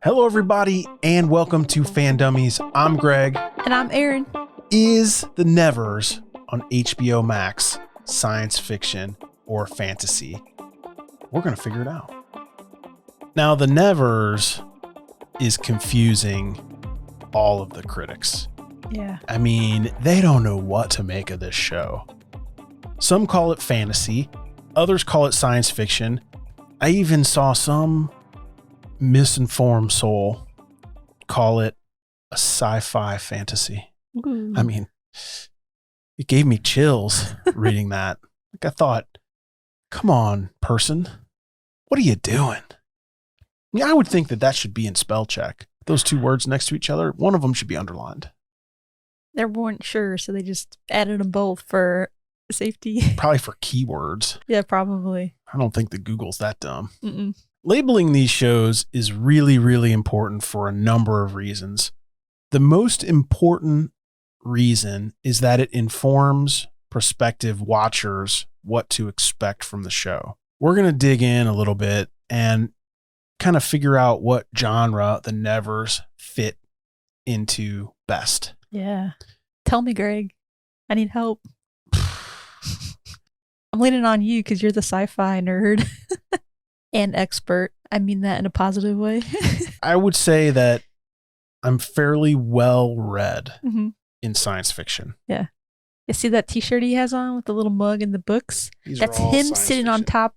Hello, everybody, and welcome to Fan Dummies. I'm Greg. And I'm Erin. Is The Nevers on HBO Max science fiction or fantasy? We're going to figure it out. Now, The Nevers is confusing all of the critics. Yeah. I mean, they don't know what to make of this show. Some call it fantasy. Others call it science fiction. I even saw some misinformed soul call it a sci-fi fantasy. Ooh. I mean, it gave me chills reading that. Like, I thought, come on, person, what are you doing? I mean, I would think that should be in spell check. Those two words next to each other, one of them should be underlined. They weren't sure, so they just added them both for safety. Probably for keywords. Yeah, probably. I don't think that Google's that dumb. Mm-mm. Labeling these shows is really, really important for a number of reasons. The most important reason is that it informs prospective watchers what to expect from the show. We're going to dig in a little bit and kind of figure out what genre the Nevers fit into best. Yeah. Tell me, Greg. I need help. I'm leaning on you because you're the sci-fi nerd and expert. I mean that in a positive way. I would say that I'm fairly well read mm-hmm. in science fiction. Yeah. You see that t-shirt he has on with the little mug and the books? That's him sitting on top.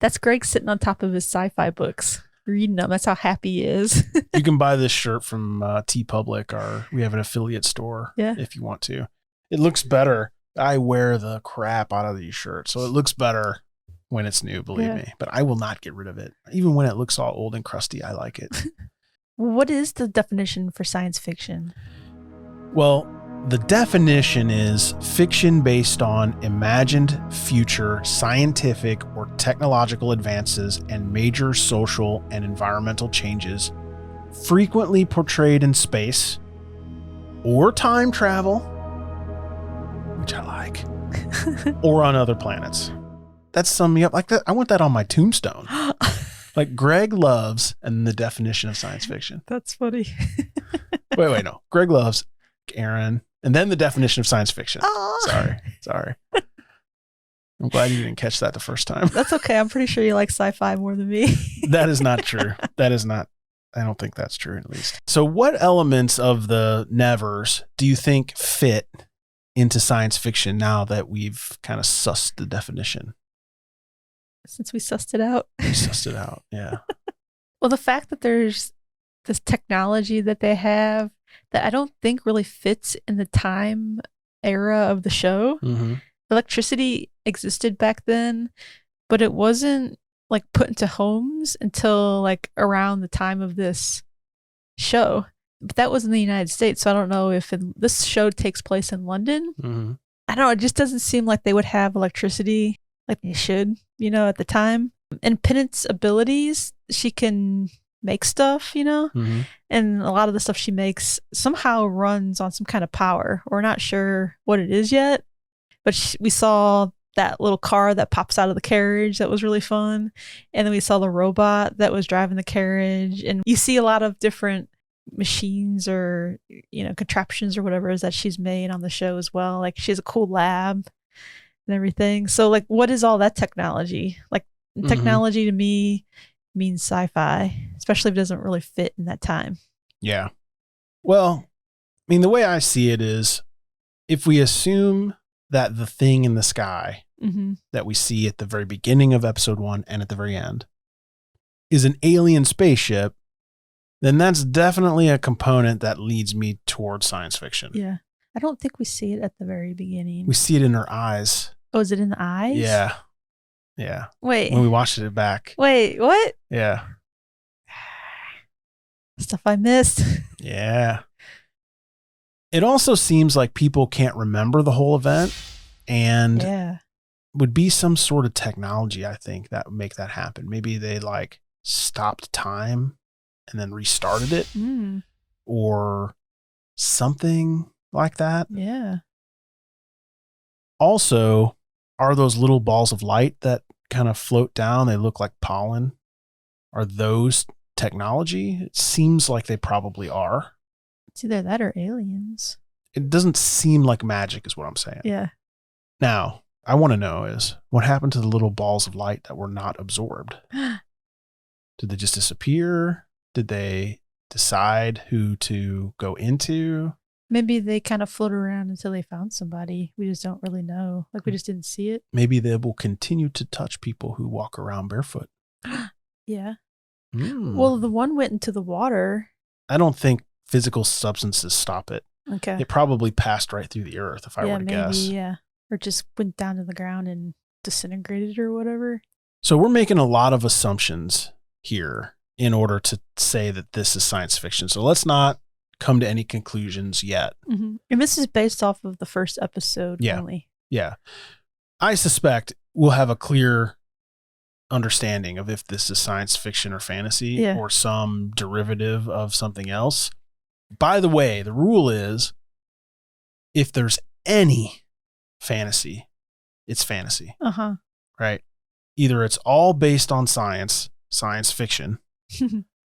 That's Greg sitting on top of his sci-fi books, reading them. That's how happy he is. You can buy this shirt from TeePublic, or we have an affiliate store if you want to. It looks better. I wear the crap out of these shirts, so it looks better when it's new, believe me. But I will not get rid of it. Even when it looks all old and crusty, I like it. What is the definition for science fiction? Well, the definition is fiction based on imagined future scientific or technological advances and major social and environmental changes, frequently portrayed in space or time travel, which I like, or on other planets. That's summing me up like that. I want that on my tombstone. Like Greg loves, and the definition of science fiction. That's funny. wait, no. Greg loves Erin, and then the definition of science fiction. Oh. Sorry. I'm glad you didn't catch that the first time. That's okay. I'm pretty sure you like sci-fi more than me. That is not true. I don't think that's true, at least. So what elements of the Nevers do you think fit into science fiction now that we've kind of sussed the definition? Since we sussed it out. Yeah. Well, the fact that there's this technology that they have that I don't think really fits in the time era of the show. Mm-hmm. Electricity existed back then, but it wasn't like put into homes until like around the time of this show. But that was in the United States, so I don't know if this show takes place in London. Mm-hmm. I don't know, it just doesn't seem like they would have electricity like they should, at the time. And Pennant's abilities, she can make stuff, Mm-hmm. and a lot of the stuff she makes somehow runs on some kind of power. We're not sure what it is yet, but we saw that little car that pops out of the carriage that was really fun. And then we saw the robot that was driving the carriage. And you see a lot of different machines or, contraptions or whatever it is that she's made on the show as well. Like she has a cool lab and everything. So like, what is all that technology? Like technology to me means sci-fi, especially if it doesn't really fit in that time. Yeah. Well, I mean, the way I see it is if we assume that the thing in the sky that we see at the very beginning of episode 1 and at the very end is an alien spaceship, then that's definitely a component that leads me towards science fiction. Yeah. I don't think we see it at the very beginning. We see it in her eyes. Oh, is it in the eyes? Yeah. Yeah. Wait. When we watched it back. Wait, what? Yeah. Stuff I missed. Yeah. It also seems like people can't remember the whole event, and would be some sort of technology, I think, that would make that happen. Maybe they like stopped time and then restarted it or something like that. Yeah. Also, are those little balls of light that kind of float down, they look like pollen? Are those technology. It seems like they probably are. It's either that or aliens. It doesn't seem like magic is what I'm saying. Yeah. Now, I want to know is what happened to the little balls of light that were not absorbed? Did they just disappear? Did they decide who to go into? Maybe they kind of float around until they found somebody. We just don't really know. Like, we just didn't see it. Maybe they will continue to touch people who walk around barefoot. Yeah. Mm. Well, the one went into the water. I don't think physical substances stop it. Okay. It probably passed right through the earth, if I were to guess. Yeah. Or just went down to the ground and disintegrated or whatever. So we're making a lot of assumptions here in order to say that this is science fiction. So let's not come to any conclusions yet. Mm-hmm. And this is based off of the first episode only. Yeah. I suspect we'll have a clear understanding of if this is science fiction or fantasy or some derivative of something else. By the way, the rule is if there's any fantasy, it's fantasy. Uh-huh. Right? Either it's all based on science fiction,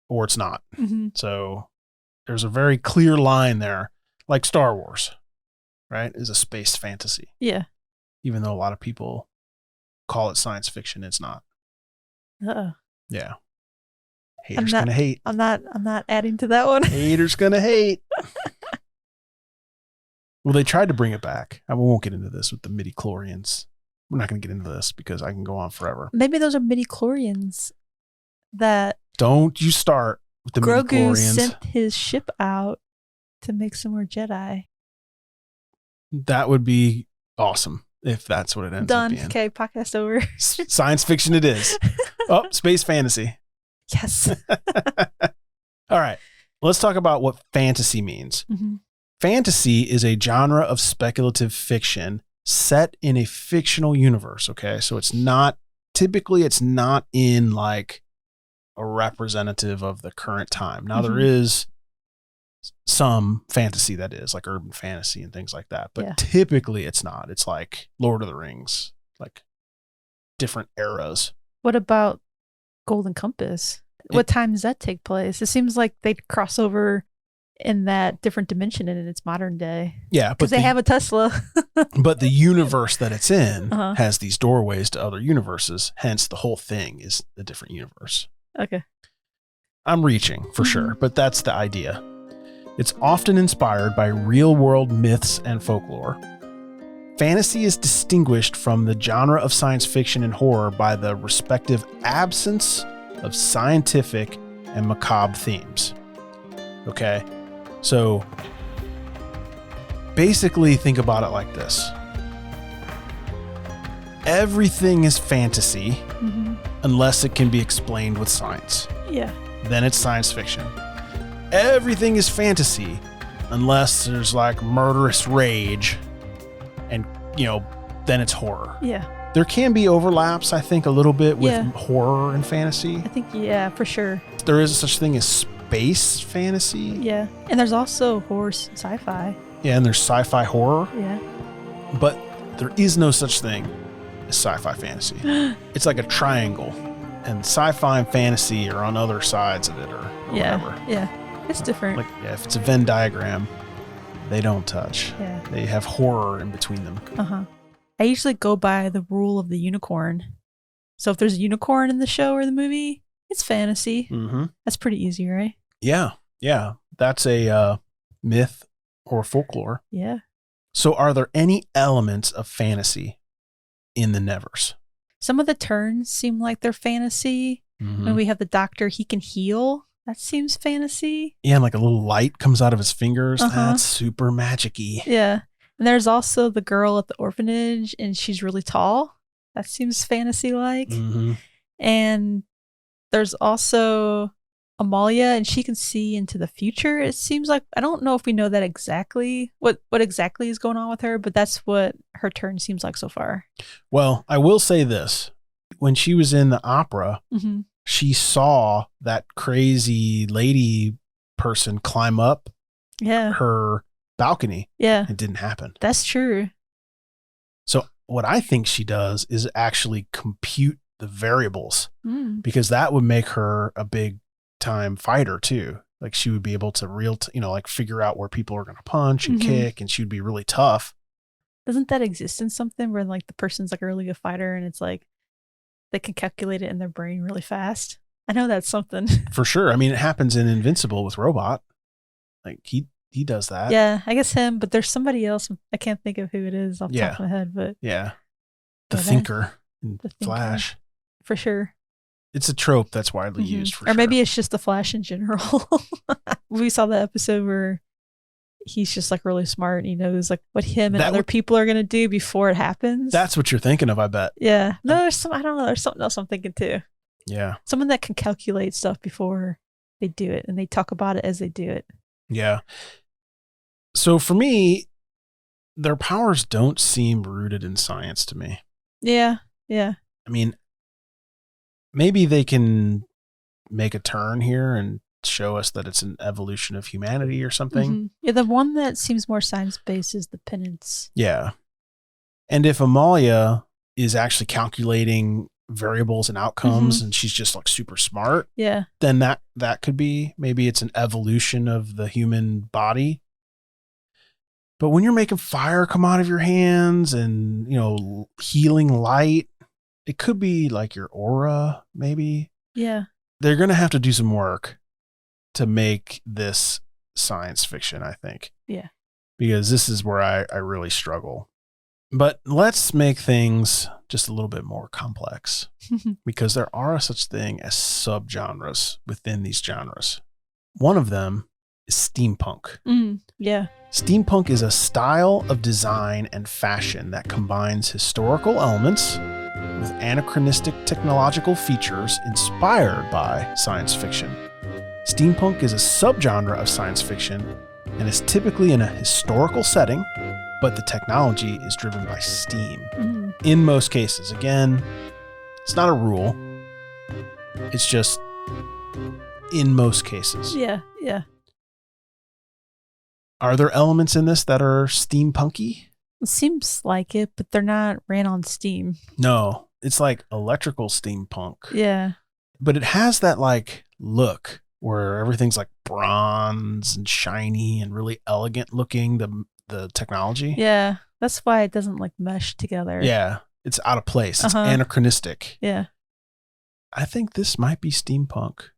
or it's not. Mm-hmm. So there's a very clear line there, like Star Wars, right? Is a space fantasy. Yeah. Even though a lot of people call it science fiction, it's not. Uh-oh. Yeah. Haters gonna hate. I'm not adding to that one. Haters gonna hate. Well, they tried to bring it back. We won't get into this with the midi-chlorians. We're not going to get into this because I can go on forever. Maybe those are midi-chlorians that don't you start with the Grogu midi-chlorians. Sent his ship out to make some more Jedi. That would be awesome if that's what it ends up being. Okay, podcast over. Science fiction it is. Oh, space fantasy. Yes. All right. Let's talk about what fantasy means. Mm-hmm. Fantasy is a genre of speculative fiction set in a fictional universe. Okay. So it's not in like a representative of the current time. Now there is some fantasy that is like urban fantasy and things like that, but typically it's not. It's like Lord of the Rings, like different eras. What about Golden Compass? What time does that take place? It seems like they'd cross over in that different dimension and it's modern day. Yeah. Because they have a Tesla. But the universe that it's in has these doorways to other universes. Hence the whole thing is a different universe. Okay. I'm reaching for sure, but that's the idea. It's often inspired by real world myths and folklore. Fantasy is distinguished from the genre of science fiction and horror by the respective absence of scientific and macabre themes. Okay. So basically think about it like this. Everything is fantasy unless it can be explained with science. Yeah. Then it's science fiction. Everything is fantasy unless there's like murderous rage and, then it's horror. Yeah. There can be overlaps, I think, a little bit with horror and fantasy. I think, for sure. There is such thing as space fantasy. Yeah. And there's also horror sci-fi. Yeah, and there's sci-fi horror. Yeah. But there is no such thing as sci-fi fantasy. It's like a triangle. And sci-fi and fantasy are on other sides of it or whatever. Yeah. It's different. Like, if it's a Venn diagram, they don't touch. Yeah. They have horror in between them. Uh-huh. I usually go by the rule of the unicorn. So if there's a unicorn in the show or the movie, it's fantasy. Mm-hmm. That's pretty easy, right? Yeah. Yeah. That's a myth or folklore. Yeah. So are there any elements of fantasy in the Nevers? Some of the turns seem like they're fantasy. When we have the doctor, he can heal. That seems fantasy. Yeah, and like a little light comes out of his fingers. That's super magic-y. Yeah. And there's also the girl at the orphanage, and she's really tall. That seems fantasy-like. And there's also Amalia, and she can see into the future. It seems like, I don't know if we know that exactly, what exactly is going on with her, but that's what her turn seems like so far. Well, I will say this. When she was in the opera, she saw that crazy lady person climb up her balcony. Yeah. It didn't happen. That's true. So what I think she does is actually compute the variables because that would make her a big time fighter too. Like she would be able to like figure out where people are going to punch and kick, and she would be really tough. Doesn't that exist in something where like the person's like a really good fighter and it's like they can calculate it in their brain really fast? I know that's something. For sure. I mean, it happens in Invincible with Robot. Like he does that. Yeah, I guess him, but there's somebody else. I can't think of who it is off the top of my head, but yeah. The Thinker in Flash. For sure. It's a trope that's widely used for sure. Or maybe it's just the Flash in general. We saw the episode where he's just like really smart and he knows like what him and other people are going to do before it happens. That's what you're thinking of, I bet. Yeah. No, I don't know. There's something else I'm thinking too. Yeah. Someone that can calculate stuff before they do it and they talk about it as they do it. Yeah. So for me, their powers don't seem rooted in science to me. Yeah. Yeah. I mean, maybe they can make a turn here and show us that it's an evolution of humanity or something. Yeah, the one that seems more science-based is the penance. Yeah. And if Amalia is actually calculating variables and outcomes and she's just like super smart, then that could be, maybe it's an evolution of the human body. But when you're making fire come out of your hands and, healing light, it could be like your aura, maybe. Yeah. They're going to have to do some work to make this science fiction, I think. Yeah. Because this is where I really struggle. But let's make things just a little bit more complex because there are such thing as subgenres within these genres. One of them is steampunk. Yeah. Steampunk is a style of design and fashion that combines historical elements with anachronistic technological features inspired by science fiction. Steampunk is a subgenre of science fiction and is typically in a historical setting, but the technology is driven by steam. In most cases. Again, it's not a rule. It's just in most cases. Yeah, yeah. Are there elements in this that are steampunky? It seems like it, but they're not ran on steam. No, it's like electrical steampunk. Yeah. But it has that like look where everything's like bronze and shiny and really elegant looking, the technology. Yeah. That's why it doesn't like mesh together. Yeah. It's out of place. It's anachronistic. Yeah. I think this might be steampunk.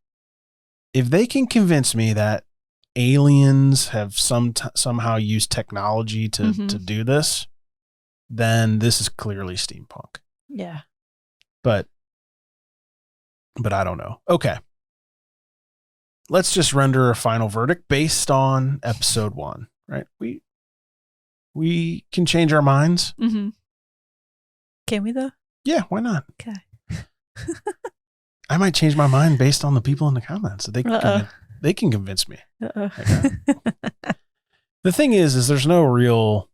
If they can convince me that aliens have somehow used technology to do this, then this is clearly steampunk. Yeah. But I don't know. Okay. Let's just render a final verdict based on episode 1, right? We can change our minds. Can we though? Yeah, why not? Okay. I might change my mind based on the people in the comments. They can convince me. Okay. The thing is there's no real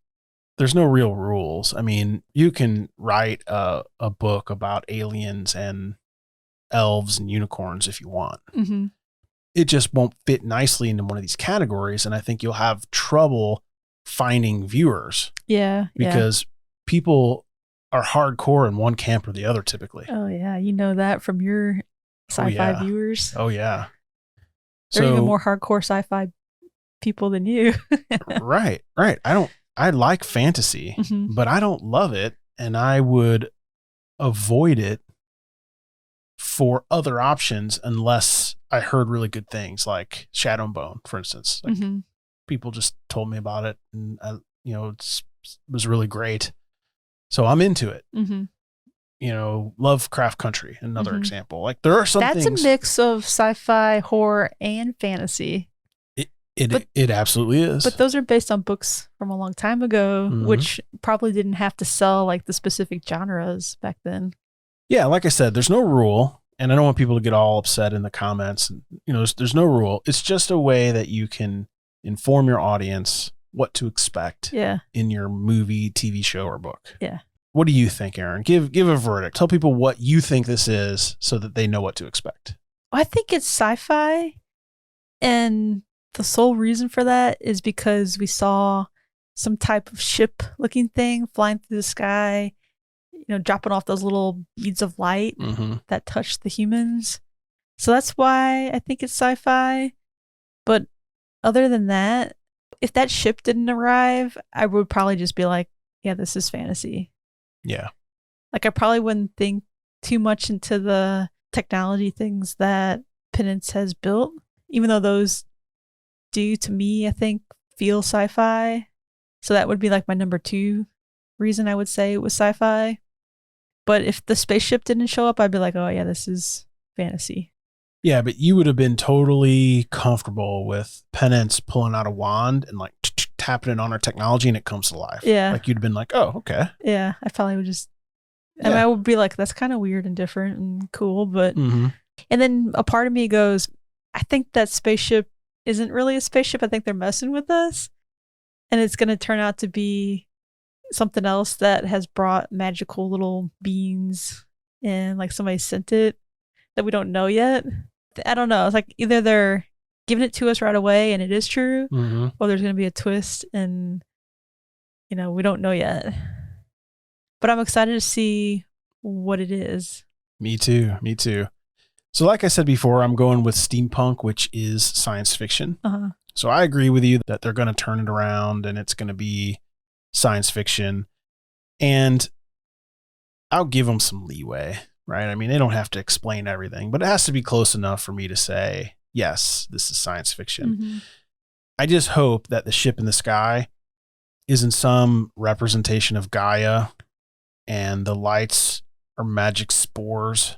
rules. I mean, you can write a book about aliens and elves and unicorns if you want. It just won't fit nicely into one of these categories, and I think you'll have trouble finding viewers. Yeah. Because people are hardcore in one camp or the other typically. Oh yeah, you know that from your sci-fi viewers. Oh yeah. They're even more hardcore sci-fi people than you. Right. I like fantasy, but I don't love it, and I would avoid it for other options unless I heard really good things like Shadow and Bone, for instance. Like people just told me about it, and it was really great. So I'm into it. Lovecraft Country, another example. Like there are some things. That's a mix of sci-fi, horror, and fantasy. It absolutely is. But those are based on books from a long time ago, which probably didn't have to sell like the specific genres back then. Yeah, like I said, there's no rule, and I don't want people to get all upset in the comments. There's no rule. It's just a way that you can inform your audience what to expect in your movie, TV show, or book. Yeah. What do you think, Erin? Give a verdict. Tell people what you think this is so that they know what to expect. I think it's sci-fi, and the sole reason for that is because we saw some type of ship looking thing flying through the sky, dropping off those little beads of light that touched the humans. So that's why I think it's sci-fi. But other than that, if that ship didn't arrive, I would probably just be like, yeah, this is fantasy. Yeah. Like, I probably wouldn't think too much into the technology things that Penance has built, even though those do, to me, I think, feel sci-fi. So that would be like my number 2 reason I would say it was sci-fi. But if the spaceship didn't show up, I'd be like, oh yeah, this is fantasy. Yeah, but you would have been totally comfortable with Penance pulling out a wand and like tapping it on her technology and it comes to life. Yeah. Like you'd have been like, oh, okay. Yeah, I probably would just, I mean, I would be like, that's kind of weird and different and cool. But, and then a part of me goes, I think that spaceship isn't really a spaceship. I think they're messing with us. And it's going to turn out to be something else that has brought magical little beings and like somebody sent it that we don't know yet. I don't know. It's like either they're giving it to us right away and it is true, or there's going to be a twist and, you know, we don't know yet. But I'm excited to see what it is. Me too. Me too. So like I said before, I'm going with steampunk, which is science fiction. So I agree with you that they're going to turn it around and it's going to be science fiction. And I'll give them some leeway, right? I mean, they don't have to explain everything, but it has to be close enough for me to say, yes, this is science fiction. I just hope that the ship in the sky isn't some representation of Gaia and the lights are magic spores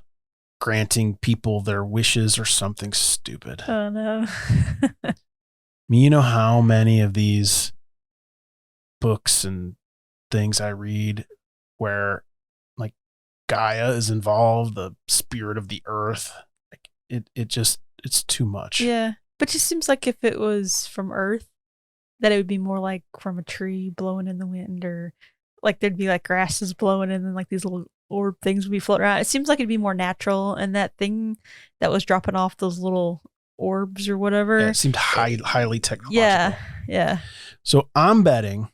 granting people their wishes or something stupid. Oh no. I mean, you know how many of these books and things I read where like Gaia is involved, the spirit of the earth. Like it's too much. Yeah. But it just seems like if it was from Earth, that it would be more like from a tree blowing in the wind, or like there'd be like grasses blowing and then like these little orb things would be floating around. It seems like it'd be more natural, and that thing that was dropping off those little orbs or whatever. Yeah, it seemed highly technological. Yeah. Yeah. So I'm betting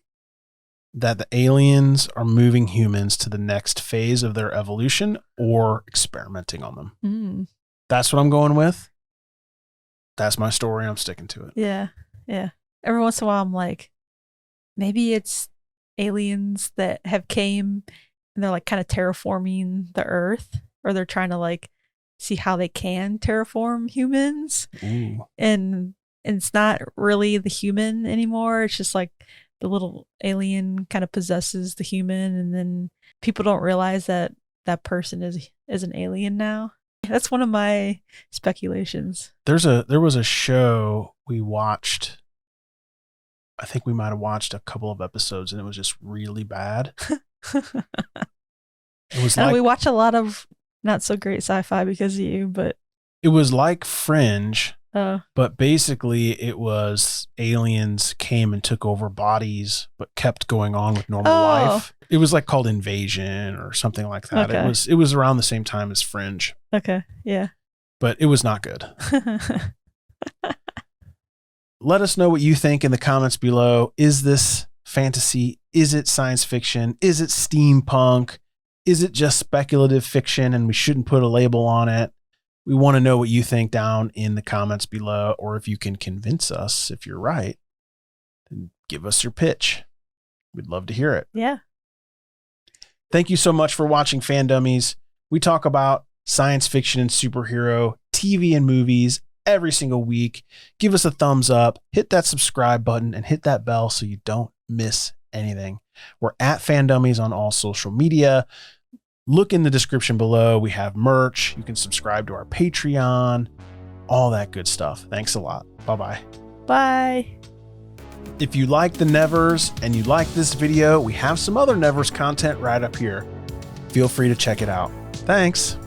that the aliens are moving humans to the next phase of their evolution or experimenting on them. That's what I'm going with. That's my story. I'm sticking to it. Yeah. Yeah. Every once in a while, I'm like, maybe it's aliens that have came and they're like kind of terraforming the earth, or they're trying to like see how they can terraform humans. And it's not really the human anymore. It's just like the little alien kind of possesses the human, and then people don't realize that that person is an alien now. That's one of my speculations. There was a show we watched. I think we might have watched a couple of episodes and it was just really bad. It was like, we watch a lot of not so great sci-fi because of you, but it was like Fringe. But basically it was aliens came and took over bodies, but kept going on with normal life. It was like called Invasion or something like that. Okay. It was around the same time as Fringe. Okay. Yeah. But it was not good. Let us know what you think in the comments below. Is this fantasy? Is it science fiction? Is it steampunk? Is it just speculative fiction and we shouldn't put a label on it? We want to know what you think down in the comments below, or if you can convince us if you're right, then give us your pitch. We'd love to hear it. Yeah. Thank you so much for watching Fan Dummies. We talk about science fiction and superhero, TV and movies every single week. Give us a thumbs up, hit that subscribe button, and hit that bell so you don't miss anything. We're at Fan Dummies on all social media. Look in the description below. We have merch. You can subscribe to our Patreon, all that good stuff. Thanks a lot. Bye-bye. Bye. If you like the Nevers and you like this video, we have some other Nevers content right up here. Feel free to check it out. Thanks.